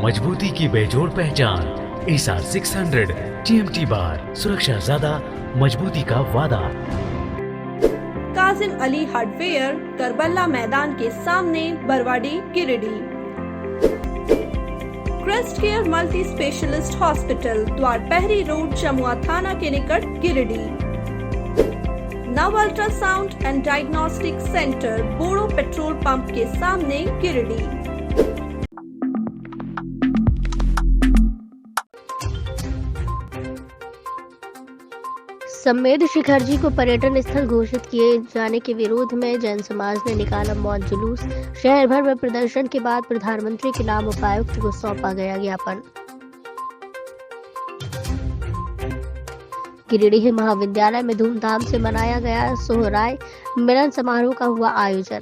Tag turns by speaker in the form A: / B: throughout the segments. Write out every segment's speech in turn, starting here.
A: मजबूती की बेजोड़ पहचान। ASR 600 TMT बार, सुरक्षा ज्यादा, मजबूती का वादा।
B: काजिम अली हार्डवेयर, करबला मैदान के सामने, Barwadi, Giridih. Crest care multi specialist hospital, Dwarpahari road, Jamua थाना के निकट, Giridih. Nav ultrasound and diagnostic centre, Bodo petrol pump के सामने, गिरिडीह।
C: सम्मेद शिखरजी को पर्यटन स्थल घोषित किए जाने के विरोध में जैन समाज ने निकाला मौन जुलूस। शहर भर में प्रदर्शन के बाद प्रधानमंत्री के नाम उपायुक्त को सौंपा गया ज्ञापन। गिरिडीह महाविद्यालय में धूमधाम से मनाया गया सोहराय मिलन समारोह का हुआ आयोजन।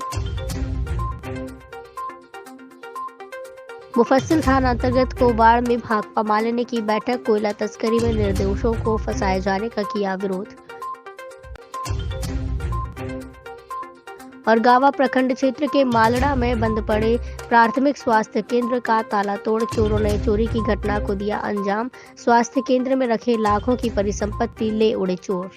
C: मुफस्सिल थाना अंतर्गत कोबाड़ में भाकपा मालिनी की बैठक। कोयला तस्करी में निर्दोषों को फंसाए जाने का किया विरोध। और गावा प्रखंड क्षेत्र के मालड़ा में बंद पड़े प्राथमिक स्वास्थ्य केंद्र का ताला तोड़ चोरों ने चोरी की घटना को दिया अंजाम। स्वास्थ्य केंद्र में रखे लाखों की परिसंपत्ति ले उड़े चोर।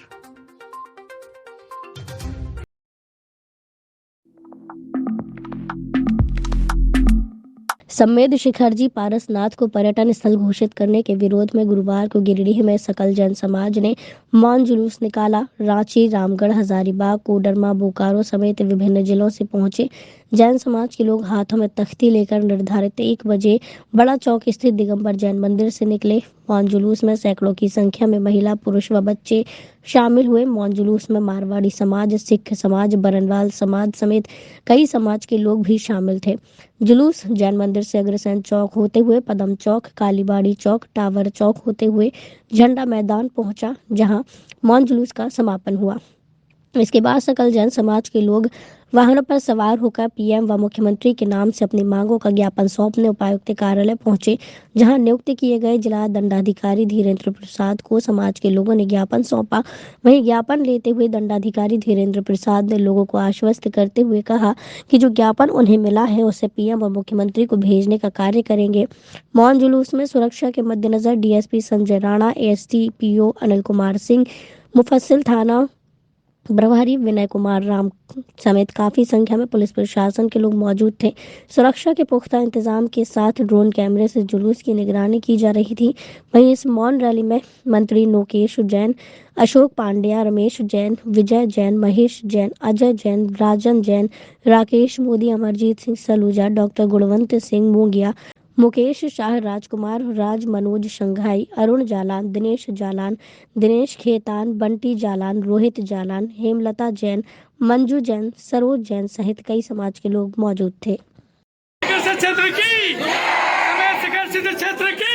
C: सम्मेद शिखरजी पारसनाथ को पर्यटन स्थल घोषित करने के विरोध में गुरुवार को गिरिडीह में सकल जैन समाज ने मौन जुलूस निकाला। रांची, रामगढ़, हजारीबाग, कोडरमा, बोकारो समेत विभिन्न जिलों से पहुंचे जैन समाज के लोग हाथों में तख्ती लेकर निर्धारित 1 बजे बड़ा चौक स्थित दिगंबर जैन मंदिर से निकले। मौन जुलूस में सैकड़ों की संख्या में महिला, पुरुष व बच्चे शामिल हुए। मौन जुलूस में मारवाड़ी समाज, सिख समाज, बरनवाल समाज समेत कई समाज के लोग भी शामिल थे। जुलूस जैन मंदिर से अग्रसेन चौक होते हुए पदम चौक, कालीबाड़ी चौक, टावर चौक होते हुए झंडा मैदान पहुंचा, जहां मौन जुलूस का समापन हुआ। इसके बाद सकल जैन समाज के लोग वाहनों पर सवार होकर पीएम व मुख्यमंत्री के नाम से अपनी मांगों का ज्ञापन सौंपने उपायुक्त कार्यालय पहुंचे, जहां नियुक्त किए गए जिला दंडाधिकारी धीरेन्द्र प्रसाद को समाज के लोगों ने ज्ञापन सौंपा। वहीं ज्ञापन लेते हुए दंडाधिकारी धीरेन्द्र प्रसाद ने लोगों को आश्वस्त करते हुए कहा कि जो ज्ञापन उन्हें मिला है उसे पीएम और मुख्यमंत्री को भेजने का कार्य करेंगे। मौन जुलूस में सुरक्षा के मद्देनजर डीएसपी संजय राणा, एसडीपीओ अनिल कुमार सिंह, मुफस्सिल थाना प्रभारी विनय कुमार राम समेत काफी संख्या में पुलिस प्रशासन के लोग मौजूद थे। सुरक्षा के पुख्ता इंतजाम के साथ ड्रोन कैमरे से जुलूस की निगरानी की जा रही थी। वहीं इस मौन रैली में मंत्री नोकेश जैन, अशोक पांड्या, रमेश जैन, विजय जैन, महेश जैन, अजय जैन, राजन जैन, राकेश मोदी, अमरजीत सिंह सलूजा, डॉक्टर गुणवंत सिंह मोंगिया, मुकेश शाह, राजकुमार राज, मनोज शंघाई, अरुण जालान, दिनेश जालान, दिनेश खेतान, बंटी जालान, रोहित जालान, हेमलता जैन, मंजू जैन, सरोज जैन सहित कई समाज के लोग मौजूद थे।
D: क्षेत्र की क्षेत्र की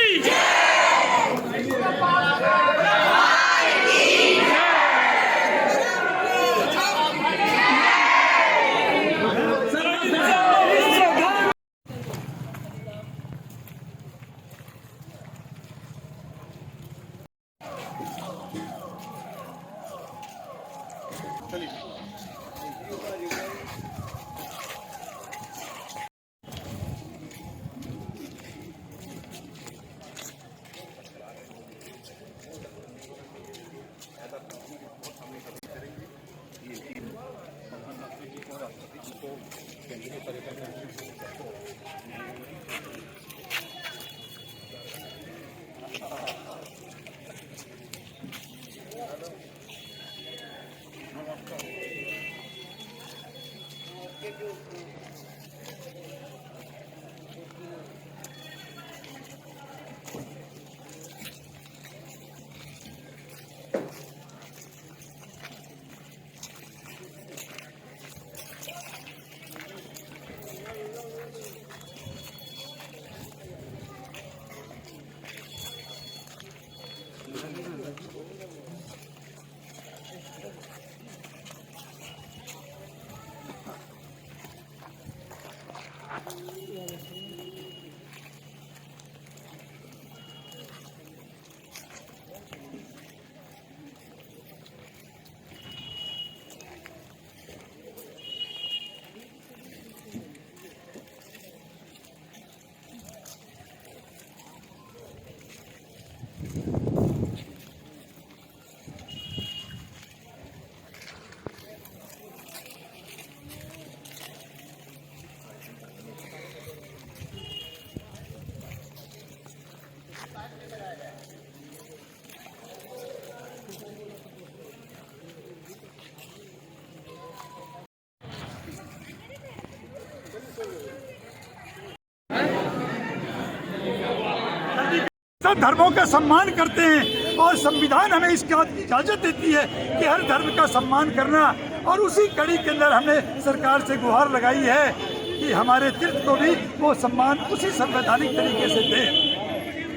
E: सब धर्मों का सम्मान करते हैं और संविधान हमें इसका इजाजत देती है कि हर धर्म का सम्मान करना। और उसी कड़ी के अंदर हमने सरकार से गुहार लगाई है कि हमारे तीर्थ को भी वो सम्मान उसी संवैधानिक तरीके से दे,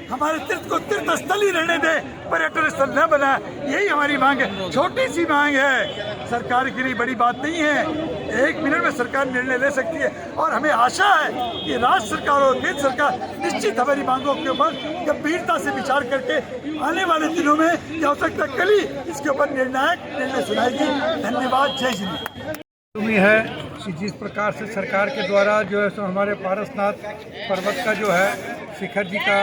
E: हमारे तीर्थ को तीर्थ स्थल ही रहने दे, पर्यटन स्थल न बना। यही हमारी मांग है, छोटी सी मांग है, सरकार के लिए बड़ी बात नहीं है। 1 मिनट में सरकार निर्णय ले सकती है और हमें आशा है कि राज्य सरकार और केंद्र सरकार निश्चित हमारी मांगों के ऊपर गंभीरता से विचार करके आने वाले दिनों में या हो सकता है कल ही इसके ऊपर निर्णायक निर्णय सुनाएगी। धन्यवाद। जय हिंद।
F: उम्मीद है कि जिस प्रकार से सरकार के द्वारा जो है सो हमारे पारसनाथ पर्वत का जो है शिखर जी का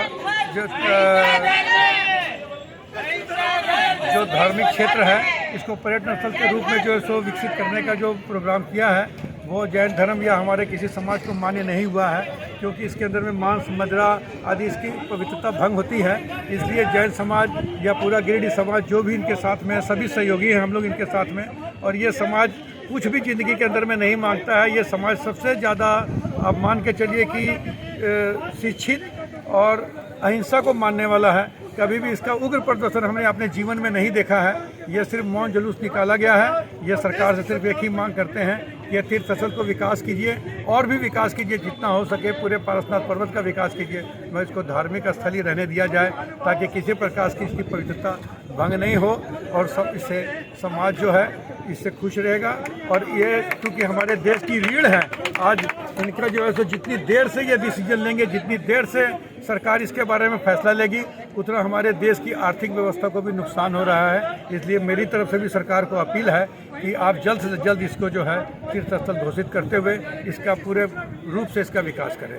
F: जो धार्मिक क्षेत्र है इसको पर्यटन स्थल के रूप में जो है सो विकसित करने का जो प्रोग्राम किया है वो जैन धर्म या हमारे किसी समाज को मान्य नहीं हुआ है, क्योंकि इसके अंदर में मांस मदिरा आदि इसकी पवित्रता भंग होती है। इसलिए जैन समाज या पूरा गिरिडीह समाज जो भी इनके साथ में है, सभी सहयोगी हैं हम लोग इनके साथ में। और ये समाज कुछ भी ज़िंदगी के अंदर में नहीं मांगता है। ये समाज सबसे ज़्यादा आप मान के चलिए कि शिक्षित और अहिंसा को मानने वाला है। कभी भी इसका उग्र प्रदर्शन हमने अपने जीवन में नहीं देखा है। ये सिर्फ मौन जुलूस निकाला गया है। ये सरकार से सिर्फ एक ही मांग करते हैं कि ये तीर्थ स्थल को विकास कीजिए और भी विकास कीजिए, जितना हो सके पूरे पारसनाथ पर्वत का विकास कीजिए। मैं इसको धार्मिक स्थल ही रहने दिया जाए ताकि किसी प्रकार की इसकी पवित्रता भंग नहीं हो और सब इससे समाज जो है इससे खुश रहेगा। और ये क्योंकि हमारे देश की रीढ़ है, आज इनका जो है सो जितनी देर से ये डिसीजन लेंगे, जितनी देर से सरकार इसके बारे में फैसला लेगी, उतना हमारे देश की आर्थिक व्यवस्था को भी नुकसान हो रहा है। इसलिए मेरी तरफ से भी सरकार को अपील है कि आप जल्द से जल्द इसको जो है तीर्थ स्थल घोषित करते हुए इसका पूरे रूप से इसका विकास करें।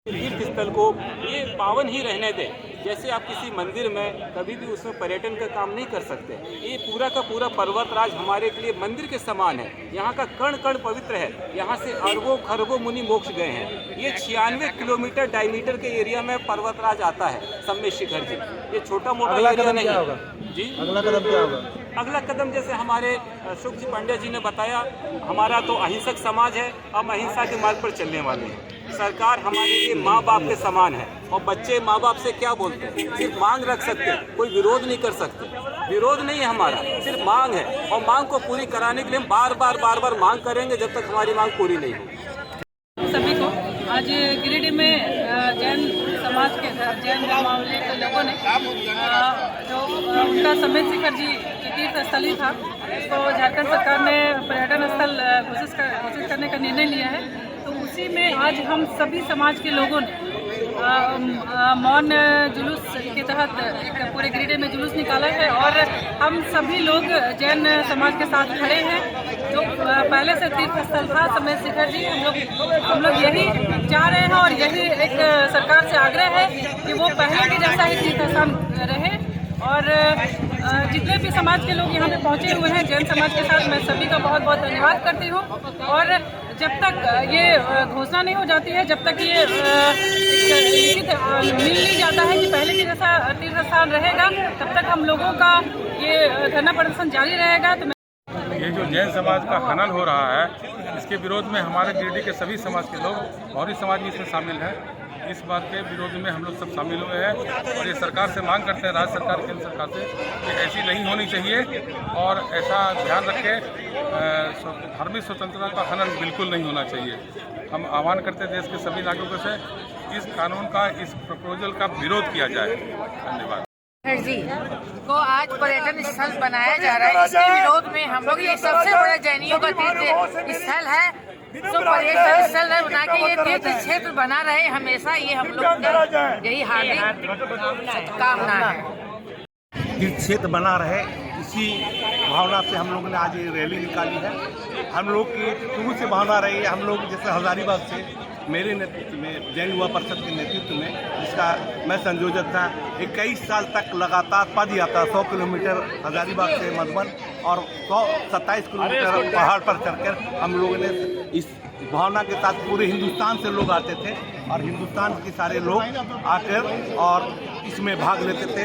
G: तीर्थ स्थल को ये पावन ही रहने दें। जैसे आप किसी मंदिर में कभी भी उसमें पर्यटन का काम नहीं कर सकते। ये पूरा का पूरा पर्वतराज हमारे के लिए मंदिर के समान है। यहाँ का कण कण पवित्र है। यहाँ से अरबों खरबों मुनि मोक्ष गए हैं। ये 96 किलोमीटर डायमीटर के एरिया में पर्वतराज आता है सम्मेद शिखर जी। ये छोटा मोटा एरिया नहीं है जी।
F: अगला कदम क्या होगा?
G: अगला कदम जैसे हमारे शुभ जी पांड्या जी ने बताया, हमारा तो अहिंसक समाज है, हम अहिंसा के मार्ग पर चलने वाले हैं। सरकार हमारे लिए माँ बाप के समान है और बच्चे माँ बाप से क्या बोलते हैं, सिर्फ मांग रख सकते हैं, कोई विरोध नहीं कर सकते। विरोध नहीं है हमारा, सिर्फ मांग है और मांग को पूरी कराने के लिए हम बार बार मांग करेंगे जब तक हमारी मांग पूरी नहीं होगी।
H: सभी को आज गिरिडीह में जैन समाज के जैन धर्मावलंबी के लोगों ने जो उनका सम्मेद शिखर जी की तीर्थ स्थली था, उसको झारखंड सरकार ने पर्यटन स्थल घोषित करने का निर्णय लिया है। तो उसी में आज हम सभी समाज के लोगों ने मौन जुलूस के तहत एक पूरे गिरिडीह में जुलूस निकाला है और हम सभी लोग जैन समाज के साथ खड़े हैं। जो पहले से तीर्थ स्थल था सम्मेद शिखर जी, हम लोग यही चाह रहे हैं और यही एक सरकार से आग्रह है कि वो पहले के जैसा ही तीर्थ स्थान रहे। और जितने भी समाज के लोग यहाँ पे पहुँचे हुए हैं जैन समाज के साथ, मैं सभी का बहुत बहुत धन्यवाद करती हूँ। और जब तक ये घोषणा नहीं हो जाती है, जब तक ये लिखित मिल नहीं जाता है कि पहले के जैसा तीर्थ स्थान रहेगा, तब तक हम लोगों का ये धरना प्रदर्शन जारी रहेगा। तो
I: ये जो जैन समाज का हनन हो रहा है, इसके विरोध में हमारे गिरिडीह के सभी समाज के लोग और समाज भी इसमें शामिल है। इस बात के विरोध में हम लोग सब शामिल हुए हैं और ये सरकार से मांग करते हैं, राज्य सरकार केंद्र सरकार से, कि ऐसी नहीं होनी चाहिए और ऐसा ध्यान रखें, धार्मिक स्वतंत्रता का हनन बिल्कुल नहीं होना चाहिए। हम आह्वान करते हैं देश के सभी नागरिकों से इस कानून का, इस प्रपोजल का विरोध किया जाए। धन्यवाद।
J: जी को आज पर्यटन स्थल बनाया जा रहा है, इसके विरोध में हम लोग, ये सबसे बड़ा जैनियों का तीर्थ स्थल है, तो पर्यटन स्थल बना के ये तीर्थ क्षेत्र बना रहे हमेशा, ये हम लोग यही हार्दिक कामना है।
K: तीर्थ क्षेत्र बना रहे, इसी भावना से हम लोगों ने आज ये रैली निकाली है। हम लोग की शुरू से भावना रही है। हम लोग जैसे हजारीबाग से मेरे नेतृत्व में जैन युवा परिषद के नेतृत्व में, जिसका मैं संयोजक था, 21 साल तक लगातार पद यात्रा 100 किलोमीटर हजारीबाग से मधुबन और 127 किलोमीटर पहाड़ पर चढ़कर हम लोगों ने इस भावना के साथ पूरे हिंदुस्तान से लोग आते थे और हिंदुस्तान के सारे लोग आकर और इसमें भाग लेते थे।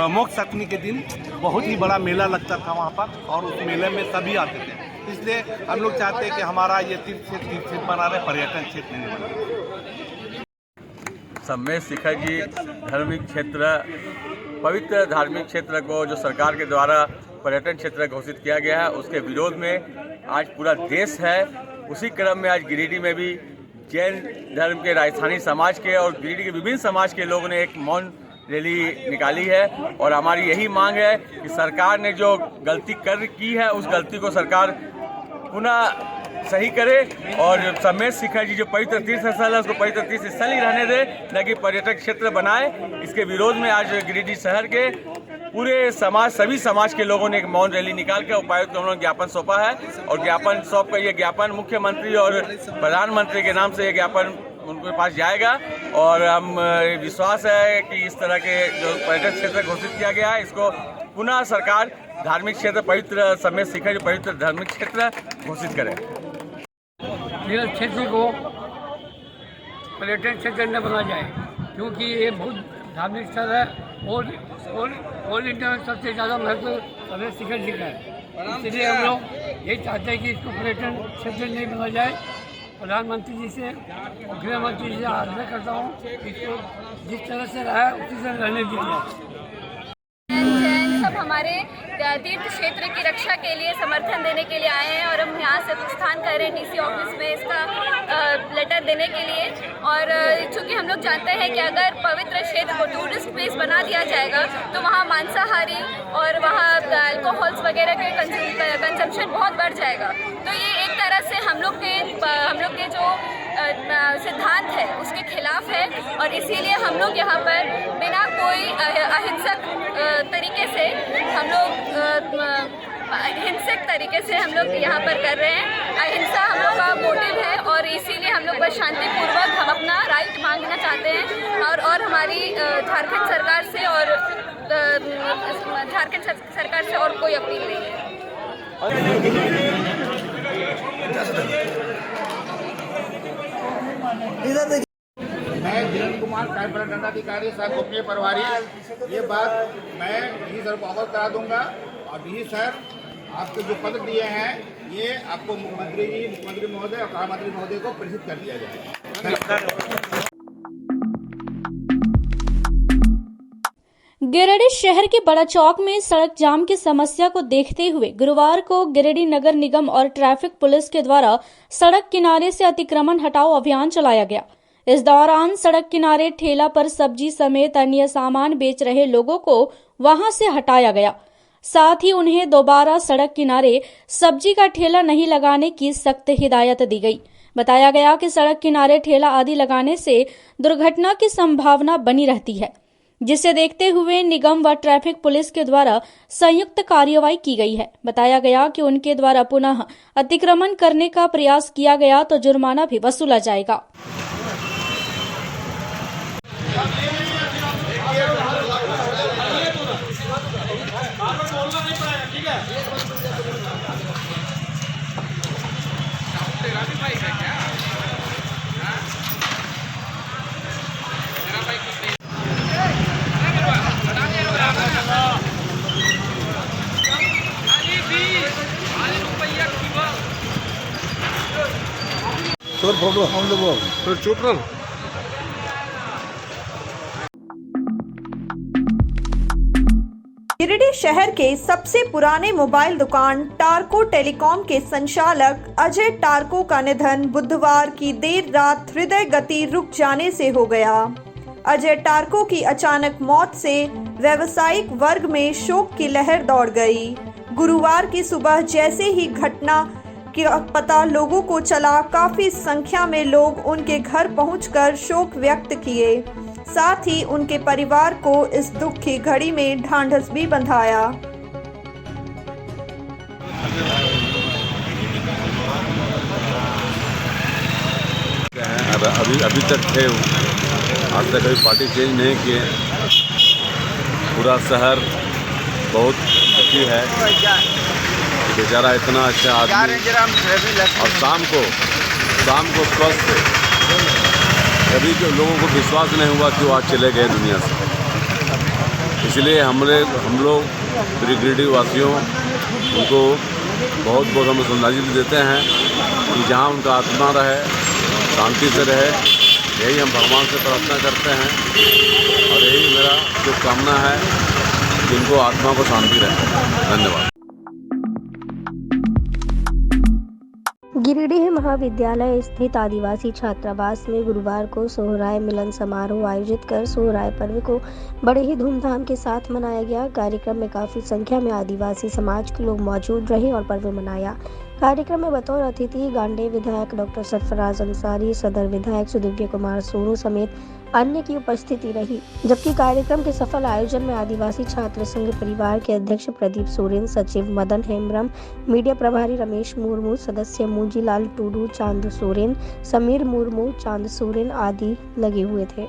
K: मोक्ष अष्टमी के दिन बहुत ही बड़ा मेला लगता था वहाँ पर और उस मेले में सभी आते थे। इसलिए हम लोग चाहते हैं कि हमारा ये तीर्थ क्षेत्र बना रहे, पर्यटन क्षेत्र नहीं बना रहे।
I: सम्मेद शिखर जी धार्मिक क्षेत्र, पवित्र धार्मिक क्षेत्र को जो सरकार के द्वारा पर्यटन क्षेत्र घोषित किया गया है, उसके विरोध में आज पूरा देश है। उसी क्रम में आज गिरिडीह में भी जैन धर्म के राजस्थानी समाज के और गिरिडीह के विभिन्न समाज के लोगों ने एक मौन रैली निकाली है और हमारी यही मांग है कि सरकार ने जो गलती की है उस गलती को सरकार पुनः सही करे और सम्मेद शिखर जी जो पवित्र तीर्थ स्थल है उसको पवित्र तीर्थ स्थल ही रहने दे, न कि पर्यटक क्षेत्र बनाए। इसके विरोध में आज गिरिडीह शहर के पूरे समाज, सभी समाज के लोगों ने एक मौन रैली निकाल कर उपायुक्त को उन्होंने ज्ञापन सौंपा है और ज्ञापन सौंप कर ये ज्ञापन मुख्यमंत्री और प्रधानमंत्री के नाम से ये ज्ञापन उनके पास जाएगा और हम विश्वास है कि इस तरह के जो पर्यटन क्षेत्र घोषित किया गया है इसको पुनः सरकार धार्मिक क्षेत्र पवित्र सम्मेद शिखर पवित्र धार्मिक क्षेत्र घोषित करे।
L: तीर्थ क्षेत्र को पर्यटन क्षेत्र न बना जाए क्योंकि ये बहुत धार्मिक स्थल है और ऑल इंडिया में सबसे ज़्यादा महत्व सम्मेद शिखर जी का है। इसलिए हम लोग यही चाहते हैं कि इसको पर्यटन क्षेत्र नहीं बना जाए। प्रधानमंत्री जी से और गृह मंत्री जी से आग्रह करता हूँ कि इसको जिस तरह से रहा है उसी तरह रहने दीजिए।
M: सब हमारे तीर्थ क्षेत्र की रक्षा के लिए समर्थन देने के लिए आए हैं और हम यहाँ से प्रस्थान कर रहे हैं डीसी ऑफिस में इसका लेटर देने के लिए। और चूँकि हम लोग जानते हैं कि अगर पवित्र क्षेत्र को टूरिस्ट प्लेस बना दिया जाएगा तो वहाँ मांसाहारी और वहाँ अल्कोहल्स वगैरह के कंजम्पशन बहुत बढ़ जाएगा। तो ये एक तरह से हम लोग के जो सिद्धांत है उसके खिलाफ है और इसीलिए हम लोग यहाँ पर बिना कोई अहिंसक तरीके से हम लोग हिंसक तरीके से हम लोग यहाँ पर कर रहे हैं। अहिंसा हम लोग का मोटिव है और इसीलिए हम लोग बस शांतिपूर्वक हम अपना राइट मांगना चाहते हैं और हमारी झारखंड सरकार से और झारखंड सरकार से और कोई अपील नहीं है।
N: मैं धीरेन्द्र कुमार कार्यपालक दंडाधिकारी सह गोपनीय प्रभारी, ये बात मैं डी सर को अवगत करा दूंगा और डी सर आपके जो पत्र दिए हैं ये आपको मुख्यमंत्री महोदय और प्रधानमंत्री महोदय को प्रेषित कर दिया जाएगा।
O: गिरिडीह शहर के बड़ा चौक में सड़क जाम की समस्या को देखते हुए गुरुवार को गिरिडीह नगर निगम और ट्रैफिक पुलिस के द्वारा सड़क किनारे से अतिक्रमण हटाओ अभियान चलाया गया। इस दौरान सड़क किनारे ठेला पर सब्जी समेत अन्य सामान बेच रहे लोगों को वहां से हटाया गया। साथ ही उन्हें दोबारा सड़क किनारे सब्जी का ठेला नहीं लगाने की सख्त हिदायत दी गई। बताया गया कि सड़क किनारे ठेला आदि लगाने से दुर्घटना की संभावना बनी रहती है, जिसे देखते हुए निगम व ट्रैफिक पुलिस के द्वारा संयुक्त कार्रवाई की गई है। बताया गया कि उनके द्वारा पुनः अतिक्रमण करने का प्रयास किया गया तो जुर्माना भी वसूला जाएगा।
F: हम लोग तो चुप रहो।
B: गिरिडीह शहर के सबसे पुराने मोबाइल दुकान टारको टेलीकॉम के संचालक अजय टारको का निधन बुधवार की देर रात हृदय गति रुक जाने से हो गया। अजय टारको की अचानक मौत से व्यावसायिक वर्ग में शोक की लहर दौड़ गई। गुरुवार की सुबह जैसे ही घटना का पता लोगों को चला, काफी संख्या में लोग उनके घर पहुंचकर शोक व्यक्त किए। साथ ही उनके परिवार को इस दुख की घड़ी में ढांढस भी बंधाया।
P: अभी तक थे, आज तक कभी पार्टी चेंज नहीं किए। पूरा शहर बहुत दुखी है। बेचारा इतना अच्छा आदमी और शाम को स्वस्थ कभी लोगों को विश्वास नहीं हुआ कि वो आज चले गए दुनिया से। इसलिए हम लोग गिरिडीह वासियों उनको बहुत बहुत हम श्रद्धांजलि देते हैं कि जहाँ उनका आत्मा रहे, शांति से रहे, यही हम भगवान से प्रार्थना करते हैं और यही मेरा शुभकामना है कि उनको आत्मा को शांति रहे। धन्यवाद।
C: गिरिडीह महाविद्यालय स्थित आदिवासी छात्रावास में गुरुवार को सोहराय मिलन समारोह आयोजित कर सोहराय पर्व को बड़े ही धूमधाम के साथ मनाया गया। कार्यक्रम में काफी संख्या में आदिवासी समाज के लोग मौजूद रहे और पर्व मनाया। कार्यक्रम में बतौर अतिथि गांडे विधायक डॉक्टर सरफराज अंसारी, सदर विधायक सुदिव्य कुमार सोनू समेत अन्य की उपस्थिति रही। जबकि कार्यक्रम के सफल आयोजन में आदिवासी छात्र संघ परिवार के अध्यक्ष प्रदीप सोरेन, सचिव मदन हेम्ब्रम, मीडिया प्रभारी रमेश मुर्मू, सदस्य मूंजीलाल टूडू, चांद सोरेन, समीर मुर्मू, चांद सोरेन आदि लगे हुए थे।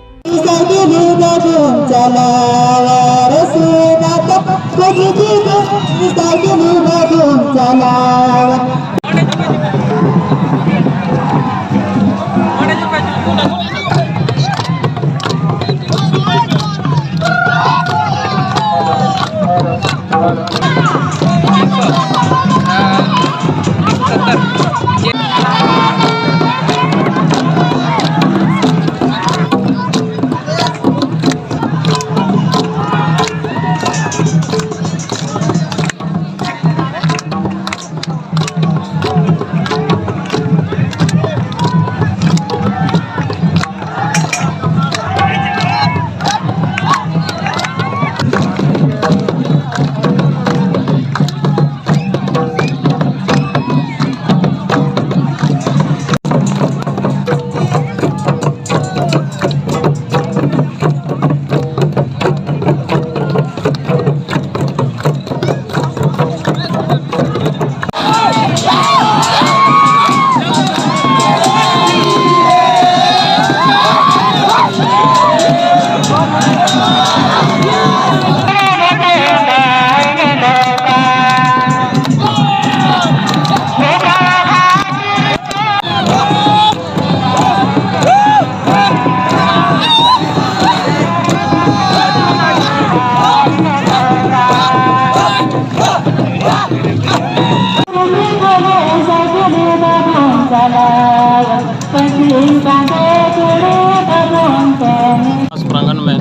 Q: प्रांगण में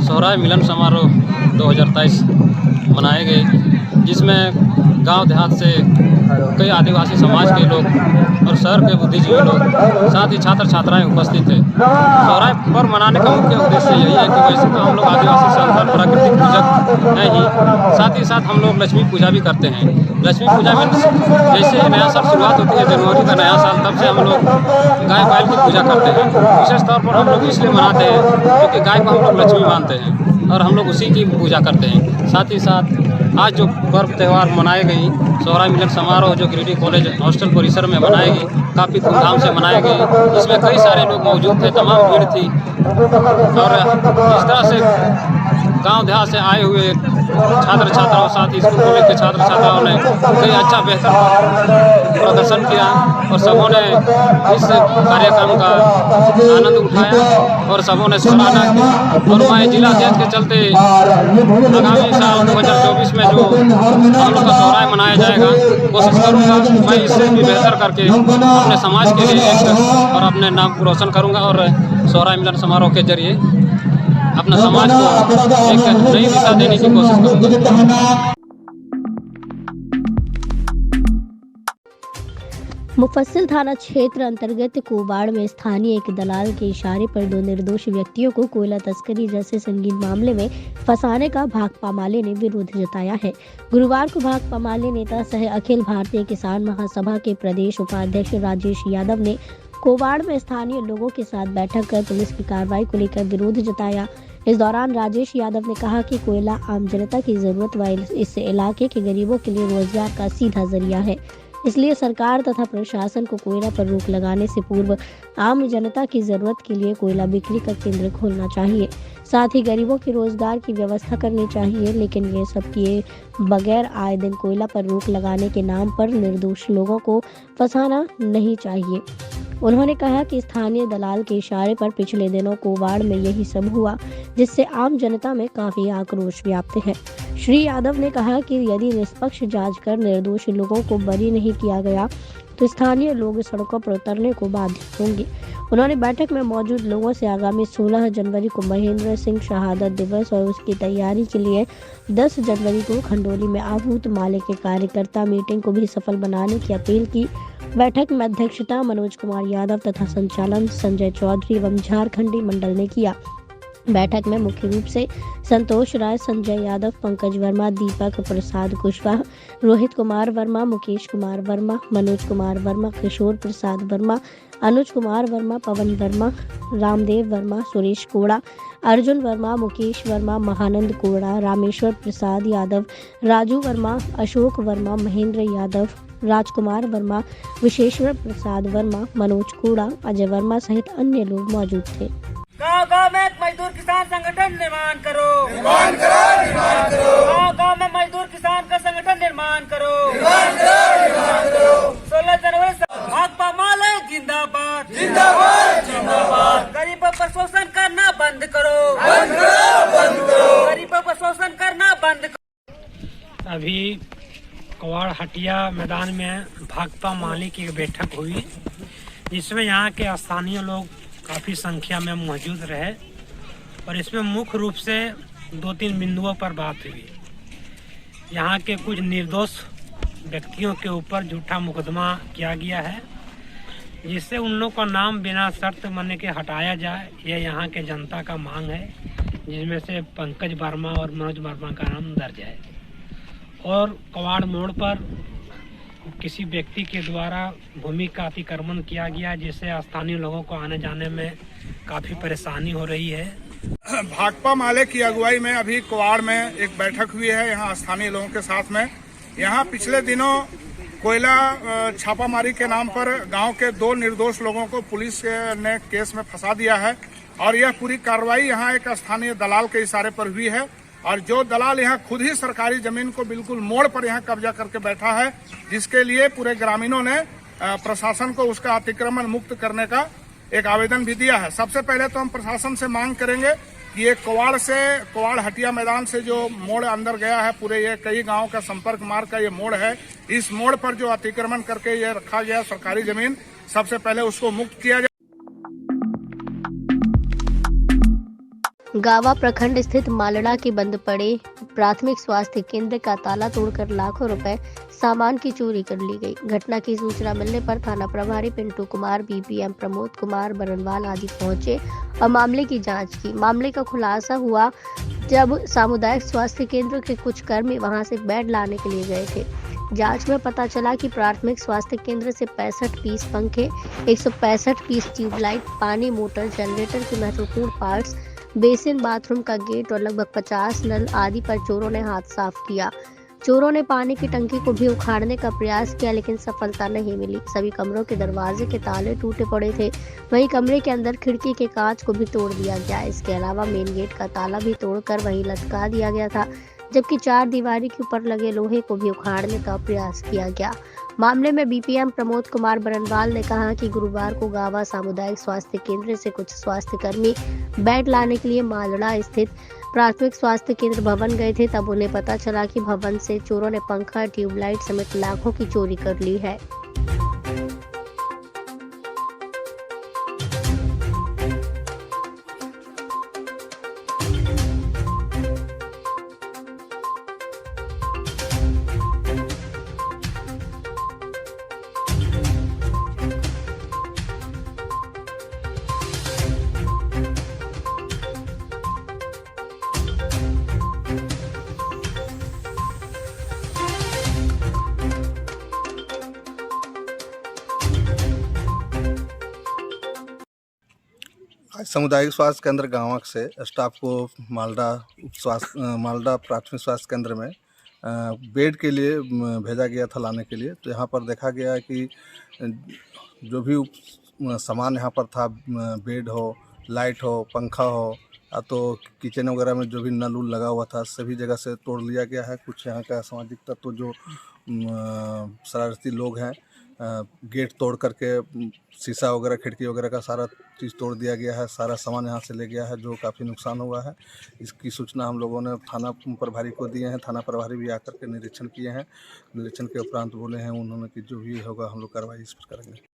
Q: सोहराय मिलन समारोह 2023 मनाए गए, जिसमें गांव देहात से कई आदिवासी समाज के लोग और शहर के बुद्धिजीवी लोग, साथ ही छात्र छात्राएं उपस्थित थे। सोहराय पर्व मनाने का मुख्य उद्देश्य यही है कि वैसे तो हम लोग आदिवासी संस्थान प्राकृतिक पूजक हैं ही, साथ ही साथ हम लोग लक्ष्मी पूजा भी करते हैं। लक्ष्मी पूजा में जैसे ही नया साल शुरुआत होती है, जनवरी का नया साल, तब से हम लोग गाय बैल की पूजा करते हैं। विशेष तौर पर हम लोग इसलिए मनाते हैं क्योंकि गाय को हम लोग लक्ष्मी मानते हैं और हम लोग उसी की पूजा करते हैं। साथ ही साथ आज जो पर्व त्यौहार मनाए गई, सोहराय मिलन समारोह जो गिरिडीह कॉलेज हॉस्टल परिसर में मनाई गई, काफ़ी धूमधाम से मनाई गई। इसमें कई सारे लोग मौजूद थे, तमाम भीड़ थी और इस तरह से गांव देहात से आए हुए छात्र छात्राओं, साथ ही स्कूल कॉलेज के छात्र छात्राओं ने कई अच्छा बेहतर प्रदर्शन किया और सबों ने इस कार्यक्रम का आनंद उठाया और सबों ने सराहना की। और मैं जिला अध्यक्ष के चलते आगामी साल 2024 में जो हम लोग का सोहराय मनाया जाएगा, कोशिश करूँगा मैं इससे भी बेहतर करके अपने समाज के लिए और अपने नाम को रोशन करूँगा और सोहराय मिलन समारोह के जरिए अपना समाज को एक नई दिशा देने की कोशिश करूँगा।
C: मुफस्सिल थाना क्षेत्र अंतर्गत कोबाड़ में स्थानीय एक दलाल के इशारे पर 2 निर्दोष व्यक्तियों को कोयला तस्करी जैसे संगीन मामले में फंसाने का भाकपा माले ने विरोध जताया है। गुरुवार को भाकपा माले नेता सह अखिल भारतीय किसान महासभा के प्रदेश उपाध्यक्ष राजेश यादव ने कोबाड़ में स्थानीय लोगों के साथ बैठक कर पुलिस की कार्रवाई को लेकर विरोध जताया। इस दौरान राजेश यादव ने कहा कि कोयला आम जनता की जरूरत व इस इलाके के गरीबों के लिए रोजगार का सीधा जरिया है। इसलिए सरकार तथा प्रशासन को कोयला पर रोक लगाने से पूर्व आम जनता की जरूरत के लिए कोयला बिक्री का केंद्र खोलना चाहिए। साथ ही गरीबों के रोजगार की व्यवस्था करनी चाहिए, लेकिन ये सब किए बगैर आए दिन कोयला पर रोक लगाने के नाम पर निर्दोष लोगों को फंसाना नहीं चाहिए। उन्होंने कहा कि स्थानीय दलाल के इशारे पर पिछले दिनों कोवाड़ में यही सब हुआ, जिससे आम जनता में काफी आक्रोश व्याप्त है। श्री यादव ने कहा कि यदि निष्पक्ष जांच कर निर्दोष लोगों को बरी नहीं किया गया तो स्थानीय लोग सड़कों पर उतरने को बाध्य होंगे। उन्होंने बैठक में मौजूद लोगों से आगामी 16 जनवरी को महेंद्र सिंह शहादत दिवस और उसकी तैयारी के लिए 10 जनवरी को खंडोली में आहूत माले के कार्यकर्ता मीटिंग को भी सफल बनाने की अपील की। बैठक में अध्यक्षता मनोज कुमार यादव तथा संचालन संजय चौधरी एवं झारखंडी मंडल ने किया। बैठक में मुख्य रूप से संतोष राय, संजय यादव, पंकज वर्मा, दीपक प्रसाद कुशवाहा, रोहित कुमार वर्मा, मुकेश कुमार वर्मा, मनोज कुमार वर्मा, किशोर प्रसाद वर्मा, अनुज कुमार वर्मा, पवन वर्मा, रामदेव वर्मा, सुरेश कोड़ा, अर्जुन वर्मा, मुकेश वर्मा, महानंद कोड़ा, रामेश्वर प्रसाद यादव, राजू वर्मा, अशोक वर्मा, महेंद्र यादव, राजकुमार वर्मा, विशेश्वर प्रसाद वर्मा, मनोज कोड़ा, अजय वर्मा सहित अन्य लोग मौजूद थे।
R: गाँव में मजदूर किसान संगठन निर्माण करो, निर्माण करो, निर्माण करो। गाँव में मजदूर किसान का संगठन निर्माण करो, निर्माण करो, निर्माण करो। 16 जनवरी से भाकपा माले जिंदाबाद, जिंदाबाद, जिंदाबाद। गरीबों पर शोषण करना बंद करो, बंद करो, बंद करो। गरीबों पर शोषण करना बंद करो।
L: अभी कवाड़ हटिया मैदान में भाकपा माले की बैठक हुई, जिसमें यहाँ के स्थानीय लोग काफ़ी संख्या में मौजूद रहे और इसमें मुख्य रूप से 2-3 बिंदुओं पर बात हुई। यहाँ के कुछ निर्दोष व्यक्तियों के ऊपर झूठा मुकदमा किया गया है, जिससे उन लोगों का नाम बिना शर्त माने के हटाया जाए, यह यहाँ के जनता का मांग है, जिसमें से पंकज वर्मा और मनोज वर्मा का नाम दर्ज है। और कवाड़ मोड़ पर किसी व्यक्ति के द्वारा भूमि का अतिक्रमण किया गया, जिससे स्थानीय लोगों को आने जाने में काफ़ी परेशानी हो रही है।
N: भाकपा माले की अगुवाई में अभी कवाड़ में एक बैठक हुई है यहाँ स्थानीय लोगों के साथ में। यहाँ पिछले दिनों कोयला छापामारी के नाम पर गांव के 2 निर्दोष लोगों को पुलिस ने केस में फंसा दिया है और यह पूरी कार्रवाई यहाँ एक स्थानीय दलाल के इशारे पर हुई है। और जो दलाल यहाँ खुद ही सरकारी जमीन को बिल्कुल मोड़ पर यहाँ कब्जा करके बैठा है, जिसके लिए पूरे ग्रामीणों ने प्रशासन को उसका अतिक्रमण मुक्त करने का एक आवेदन भी दिया है। सबसे पहले तो हम प्रशासन से मांग करेंगे कि ये कवाड़ हटिया मैदान से जो मोड़ अंदर गया है, पूरे ये कई गांव का संपर्क मार्ग का ये मोड़ है, इस मोड़ पर जो अतिक्रमण करके ये रखा गया सरकारी जमीन, सबसे पहले उसको मुक्त किया जाए।
C: गावा प्रखंड स्थित मालड़ा के बंद पड़े प्राथमिक स्वास्थ्य केंद्र का ताला तोड़कर लाखों रुपए सामान की चोरी कर ली गई। घटना की सूचना मिलने पर थाना प्रभारी पिंटू कुमार, बीपीएम प्रमोद कुमार बरनवाल आदि पहुंचे और मामले की जांच की। मामले का खुलासा हुआ जब सामुदायिक स्वास्थ्य केंद्र के कुछ कर्मी वहां से बेड लाने के लिए गए थे। जांच में पता चला कि प्राथमिक स्वास्थ्य केंद्र से 65 पीस पंखे, 165 पीस ट्यूबलाइट, पानी मोटर, जनरेटर के महत्वपूर्ण पार्ट्स, बेसिन, बाथरूम का गेट और लगभग 50 नल आदि पर चोरों ने हाथ साफ किया। चोरों ने पानी की टंकी को भी उखाड़ने का प्रयास किया, लेकिन सफलता नहीं मिली। सभी कमरों के दरवाजे के ताले टूटे पड़े थे। वहीं कमरे के अंदर खिड़की के कांच को भी तोड़ दिया गया। इसके अलावा मेन गेट का ताला भी तोड़कर वहीं लटका दिया गया था, जबकि 4 दीवारी के ऊपर लगे लोहे को भी उखाड़ने का प्रयास किया गया। मामले में बीपीएम प्रमोद कुमार बरनवाल ने कहा कि गुरुवार को गावा सामुदायिक स्वास्थ्य केंद्र से कुछ स्वास्थ्य कर्मी बेड लाने के लिए मालड़ा स्थित प्राथमिक स्वास्थ्य केंद्र भवन गए थे। तब उन्हें पता चला कि भवन से चोरों ने पंखा, ट्यूबलाइट समेत लाखों की चोरी कर ली है।
S: आज सामुदायिक स्वास्थ्य केंद्र गाँव से स्टाफ को मालदा प्राथमिक स्वास्थ्य केंद्र में बेड के लिए भेजा गया था लाने के लिए। तो यहाँ पर देखा गया कि जो भी सामान यहाँ पर था, बेड हो, लाइट हो, पंखा हो, तो किचन वगैरह में जो भी नल उल लगा हुआ था सभी जगह से तोड़ लिया गया है। कुछ यहाँ का सामाजिक तत्व जो शरारती लोग हैं, गेट तोड़ करके शीशा वगैरह, खिड़की वगैरह का सारा चीज़ तोड़ दिया गया है। सारा सामान यहाँ से ले गया है, जो काफ़ी नुकसान हुआ है। इसकी सूचना हम लोगों ने थाना प्रभारी को दिए हैं। थाना प्रभारी भी आकर के निरीक्षण किए हैं। निरीक्षण के उपरांत बोले हैं उन्होंने कि जो भी होगा हम लोग कार्रवाई इस पर करेंगे।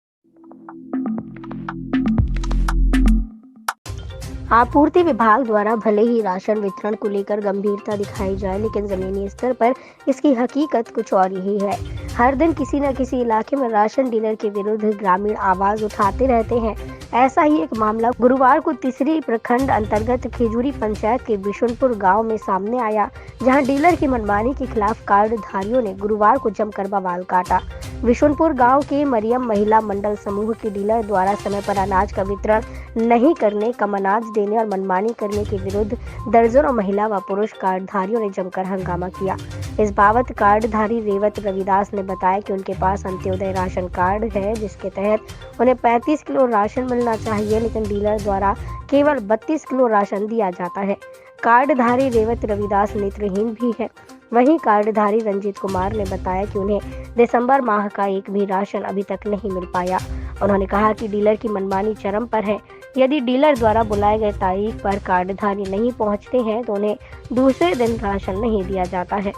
C: आपूर्ति विभाग द्वारा भले ही राशन वितरण को लेकर गंभीरता दिखाई जाए, लेकिन जमीनी स्तर पर इसकी हकीकत कुछ और ही है। हर दिन किसी न किसी इलाके में राशन डीलर के विरुद्ध ग्रामीण आवाज उठाते रहते हैं। ऐसा ही एक मामला गुरुवार को तीसरी प्रखंड अंतर्गत खेजूरी पंचायत के बिशुनपुर गांव में सामने आया, जहां डीलर की मनमानी के खिलाफ कार्डधारियों ने गुरुवार को जमकर बवाल काटा। बिशुनपुर गांव के मरियम महिला मंडल समूह के डीलर द्वारा समय पर अनाज का वितरण नहीं करने, कम अनाज देने और मनमानी करने के विरुद्ध दर्जनों महिला व पुरुष कार्डधारियों ने जमकर हंगामा किया। इस बाबत कार्डधारी रेवत रविदास ने बताया कि उनके पास अंत्योदय राशन कार्ड है, जिसके तहत उन्हें 35 किलो राशन मिलना चाहिए, लेकिन डीलर द्वारा केवल 32 किलो राशन दिया जाता है। कार्डधारी रेवत रविदास नेत्रहीन भी है। वहीं कार्डधारी रंजीत कुमार ने बताया कि उन्हें दिसंबर माह का एक भी राशन अभी तक नहीं मिल पाया। उन्होंने कहा कि डीलर की मनमानी चरम पर है। यदि डीलर द्वारा बुलाए गए तारीख पर कार्डधारी नहीं पहुंचते हैं तो उन्हें दूसरे दिन राशन नहीं दिया जाता है।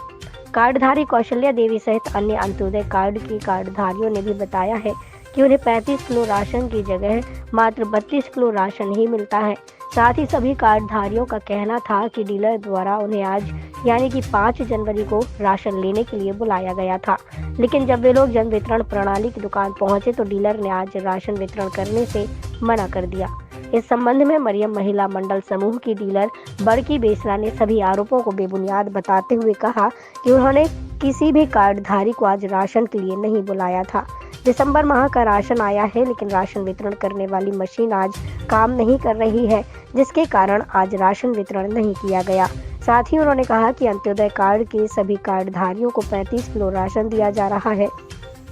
C: कार्डधारी कौशल्या देवी सहित अन्य अंत्योदय कार्ड के कार्डधारियों ने भी बताया है कि उन्हें 35 किलो राशन की जगह मात्र 32 किलो राशन ही मिलता है। साथ ही सभी कार्डधारियों का कहना था कि डीलर द्वारा उन्हें आज यानी कि 5 जनवरी को राशन लेने के लिए बुलाया गया था, लेकिन जब वे लोग जन वितरण प्रणाली की दुकान पहुंचे तो डीलर ने आज राशन वितरण करने से मना कर दिया। इस संबंध में मरियम महिला मंडल समूह की डीलर बड़की बेसरा ने सभी आरोपों को बेबुनियाद बताते हुए कहा कि उन्होंने किसी भी कार्डधारी को आज राशन के लिए नहीं बुलाया था। दिसंबर माह का राशन आया है, लेकिन राशन वितरण करने वाली मशीन आज काम नहीं कर रही है, जिसके कारण आज राशन वितरण नहीं किया गया। साथ ही उन्होंने कहा कि अंत्योदय कार्ड के सभी कार्डधारियों को 35 किलो राशन दिया जा रहा है।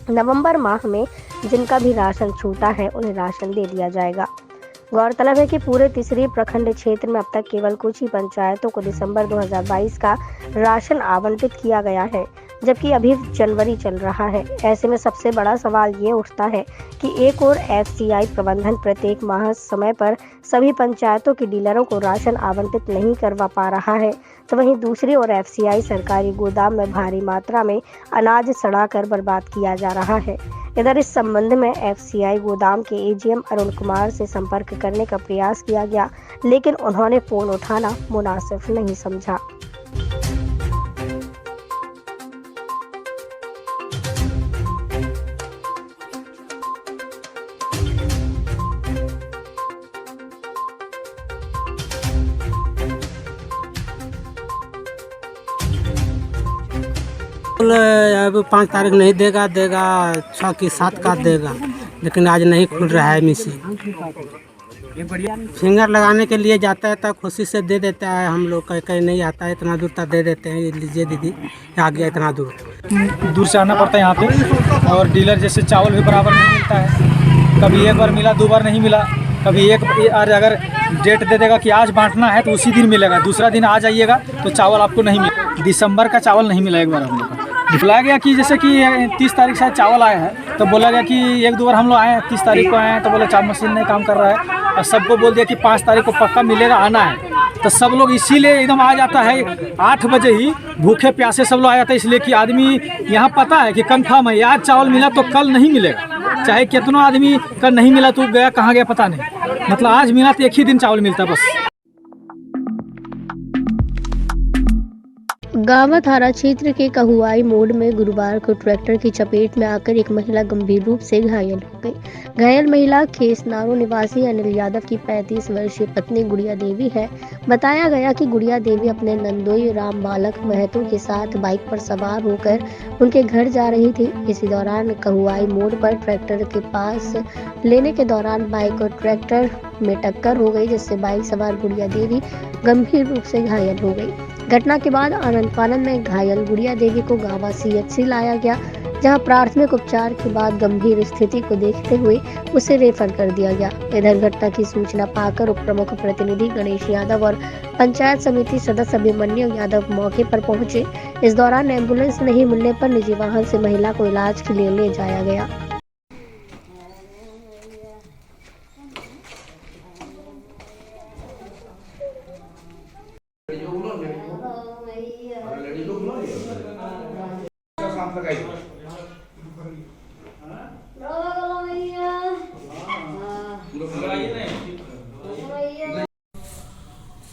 C: नवंबर माह में जिनका भी राशन छूटा है उन्हें राशन दे दिया जाएगा। गौरतलब है कि पूरे तीसरी प्रखंड क्षेत्र में अब तक केवल कुछ ही पंचायतों को दिसंबर 2022 का राशन आवंटित किया गया है, जबकि अभी जनवरी चल रहा है। ऐसे में सबसे बड़ा सवाल ये उठता है कि एक और एफसीआई प्रबंधन प्रत्येक माह समय पर सभी पंचायतों के डीलरों को राशन आवंटित नहीं करवा पा रहा है, तो वहीं दूसरी ओर एफसीआई सरकारी गोदाम में भारी मात्रा में अनाज सड़ाकर बर्बाद किया जा रहा है। इधर इस संबंध में एफसीआई गोदाम के एजीएम अरुण कुमार से संपर्क करने का प्रयास किया गया, लेकिन उन्होंने फोन उठाना मुनासिब नहीं समझा।
T: अब 5 तारीख नहीं देगा 6 की 7 का देगा, लेकिन आज नहीं खुल रहा है मशीन। फिंगर लगाने के लिए जाता है तो खुशी से दे देता है, हम लोग कहीं नहीं आता है, इतना दूर तक दे देते हैं, ये लीजिए दीदी आ गया, इतना दूर
U: से आना पड़ता है यहाँ पे। और डीलर जैसे चावल भी बराबर नहीं मिलता है, कभी एक बार मिला 2 बार नहीं मिला, कभी एक अगर डेट दे देगा कि आज बांटना है तो उसी दिन मिलेगा, दूसरा दिन आ जाइएगा तो चावल आपको नहीं मिलेगा। दिसंबर का चावल नहीं मिला एक बार हम लोग को। बुलाया गया कि जैसे कि 30 तारीख से चावल आया है, तो बोला गया कि 1-2 बार हम लोग आए हैं, 30 तारीख को आए हैं तो बोले चावल मशीन नहीं काम कर रहा है, और सबको बोल दिया कि 5 तारीख को पक्का मिलेगा, आना है। तो सब लोग इसीलिए एकदम आ जाता है 8 बजे ही, भूखे प्यासे सब लोग आ जाता है, इसलिए कि आदमी यहाँ पता है कि कन्फर्म है आज चावल मिला तो कल नहीं मिलेगा, चाहे कितना आदमी कल नहीं मिला तो गया कहाँ गया पता नहीं, मतलब आज मिला तो एक ही दिन चावल मिलता बस।
C: गावा थाना क्षेत्र के कहुआई मोड़ में गुरुवार को ट्रैक्टर की चपेट में आकर एक महिला गंभीर रूप से घायल हो गई। घायल महिला खेसनारो निवासी अनिल यादव की 35 वर्षीय पत्नी गुड़िया देवी है। बताया गया कि गुड़िया देवी अपने नंदोई राम बालक महतो के साथ बाइक पर सवार होकर उनके घर जा रही थी। इसी दौरान कहुआई मोड़ पर ट्रैक्टर के पास लेने के दौरान बाइक और ट्रैक्टर में टक्कर हो गई, जिससे बाइक सवार गुड़िया देवी गंभीर रूप से घायल हो गई। घटना के बाद आनंद फानन में घायल गुड़िया देवी को गावा CHC लाया गया, जहां प्राथमिक उपचार के बाद गंभीर स्थिति को देखते हुए उसे रेफर कर दिया गया। इधर घटना की सूचना पाकर उप प्रमुख प्रतिनिधि गणेश यादव और पंचायत समिति सदस्य अभिमन्यु यादव मौके पर पहुंचे। इस दौरान एम्बुलेंस नहीं मिलने पर निजी वाहन से महिला को इलाज के लिए ले जाया गया।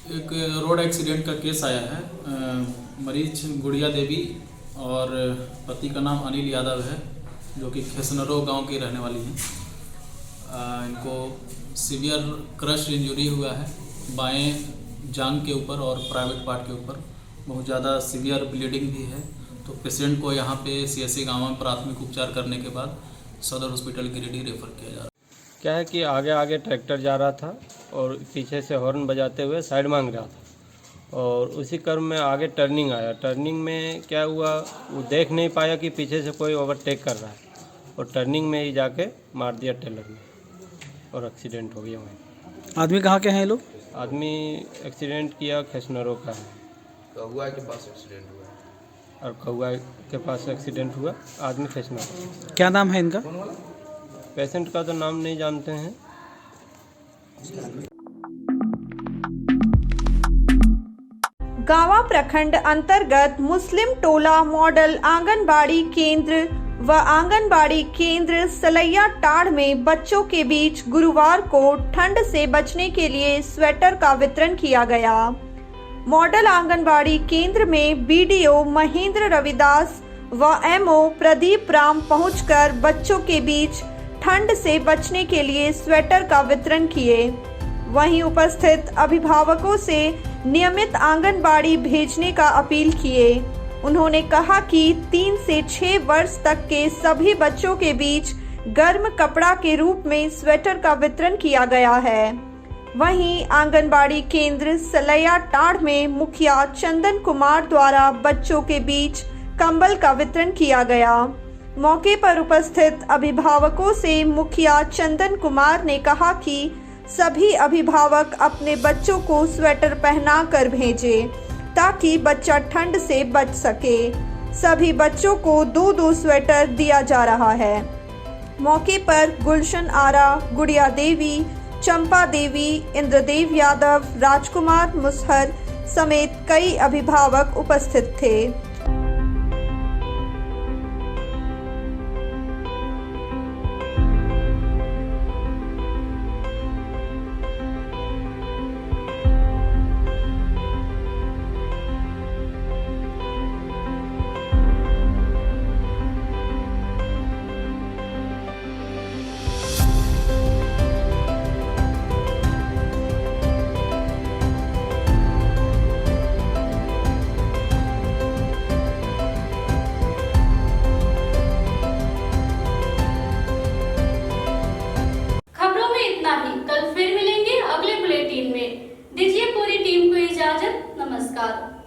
A: एक रोड एक्सीडेंट का केस आया है। मरीज गुड़िया देवी और पति का नाम अनिल यादव है, जो कि खेसनरो गांव की रहने वाली हैं। इनको सीवियर क्रश इंजरी हुआ है बाएं जांघ के ऊपर और प्राइवेट पार्ट के ऊपर, बहुत ज़्यादा सीवियर ब्लीडिंग भी है। तो पेशेंट को यहाँ पे CHC गाँव में प्राथमिक उपचार करने के बाद सदर हॉस्पिटल गिरिडीह रेफर किया जा रहा है।
Q: क्या है कि आगे आगे ट्रैक्टर जा रहा था और पीछे से हॉर्न बजाते हुए साइड मांग रहा था, और उसी क्रम में आगे टर्निंग आया। टर्निंग में क्या हुआ, वो देख नहीं पाया कि पीछे से कोई ओवरटेक कर रहा है, और टर्निंग में ही जाके मार दिया टेलर में, और एक्सीडेंट हो गया वहीं।
U: आदमी कहाँ के हैं ये लोग?
A: आदमी एक्सीडेंट किया खेसनरो का है।
V: कहुआ के पास एक्सीडेंट हुआ
A: और कहुआ के पास एक्सीडेंट हुआ, आदमी खेसनरो।
U: क्या नाम है इनका?
A: पेशेंट का तो नाम नहीं जानते हैं।
B: गावा प्रखंड अंतर्गत मुस्लिम टोला मॉडल आंगनबाड़ी केंद्र व आंगनबाड़ी केंद्र सलैया टाड़ में बच्चों के बीच गुरुवार को ठंड से बचने के लिए स्वेटर का वितरण किया गया। मॉडल आंगनबाड़ी केंद्र में BDO महेंद्र रविदास व MO प्रदीप राम पहुंचकर बच्चों के बीच ठंड से बचने के लिए स्वेटर का वितरण किए। वहीं उपस्थित अभिभावकों से नियमित आंगनबाड़ी भेजने का अपील किए। उन्होंने कहा कि 3 से 6 वर्ष तक के सभी बच्चों के बीच गर्म कपड़ा के रूप में स्वेटर का वितरण किया गया है। वहीं आंगनबाड़ी केंद्र सलैया टाड़ में मुखिया चंदन कुमार द्वारा बच्चों के बीच कंबल का वितरण किया गया। मौके पर उपस्थित अभिभावकों से मुखिया चंदन कुमार ने कहा कि सभी अभिभावक अपने बच्चों को स्वेटर पहना कर भेजें ताकि बच्चा ठंड से बच सके। सभी बच्चों को 2-2 स्वेटर दिया जा रहा है। मौके पर गुलशन आरा, गुड़िया देवी, चंपा देवी, इंद्रदेव यादव, राजकुमार मुसहर समेत कई अभिभावक उपस्थित थे।
O: कल फिर मिलेंगे अगले बुलेटिन में। दीजिए पूरी टीम को इजाजत। नमस्कार।